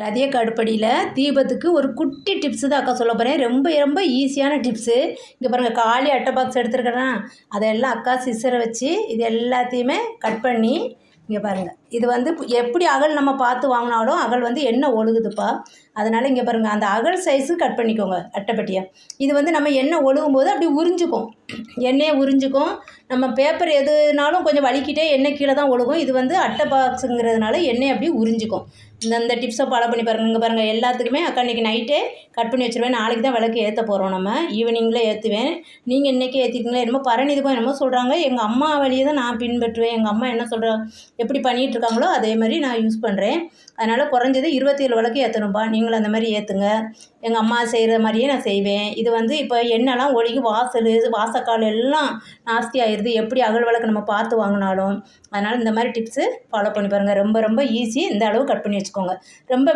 ரதிய கடுப்படியில் தீபத்துக்கு ஒரு குட்டி டிப்ஸு தான் அக்கா சொல்ல போகிறேன். ரொம்ப ரொம்ப ஈஸியான டிப்ஸு. இங்கே பாருங்கள், காலி அட்டை பாக்ஸ் எடுத்துருக்கேன்னா அதெல்லாம் அக்கா சிசரை வச்சு இது எல்லாத்தையுமே கட் பண்ணி இங்கே பாருங்கள். இது வந்து எப்படி அகல் நம்ம பார்த்து வாங்கினாலும் அகல் வந்து எண்ணெய் ஒழுகுதுப்பா. அதனால் இங்கே பாருங்கள், அந்த அகல் சைஸு கட் பண்ணிக்கோங்க அட்டைப்பட்டியை. இது வந்து நம்ம எண்ணெய் ஒழுகும் போது அப்படி உறிஞ்சிக்கும், எண்ணெயை உறிஞ்சிக்கும். நம்ம பேப்பர் எதுனாலும் கொஞ்சம் வலிக்கிட்டே எண்ணெய் கீழே தான் ஒழுகும். இது வந்து அட்டை பாக்ஸுங்கிறதுனால எண்ணெய் அப்படி உறிஞ்சிக்கும். இந்த டிப்ஸை ஃபாலோ பண்ணி பாருங்கள். இங்கே பாருங்கள், எல்லாத்துக்குமே அக்கா இன்றைக்கி நைட்டே கட் பண்ணி வச்சுருவேன். நாளைக்கு தான் விளக்கு ஏற்ற போகிறோம், நம்ம ஈவினிங்கில் ஏற்றுவேன். நீங்கள் இன்றைக்கி ஏற்றிக்கிங்களா? என்னமோ பரணிதுக்கும் என்னமோ சொல்கிறாங்க. எங்கள் அம்மா வழியை தான் நான் பின்பற்றுவேன். எங்கள் அம்மா என்ன சொல்கிறாங்க, எப்படி பண்ணிகிட்ருக்காங்களோ அதே மாதிரி நான் யூஸ் பண்ணுறேன். அதனால் குறைஞ்சது 27 விளக்கு ஏற்றணும்ப்பா. நீங்களும் அந்த மாதிரி ஏற்றுங்க. எங்கள் அம்மா செய்கிற மாதிரியே நான் செய்வேன். இது வந்து இப்போ எண்ணெய்லாம் ஒழுகி வாசக்கால் எல்லாம் நாஸ்தி ஆயிடுது, எப்படி அகல் விளக்கு நம்ம பார்த்து வாங்கினாலும். அதனால் இந்த மாதிரி டிப்ஸு ஃபாலோ பண்ணி பாருங்கள். ரொம்ப ரொம்ப ஈஸி. இந்த அளவு கட் பண்ணி வச்சுக்கோங்க. ரொம்ப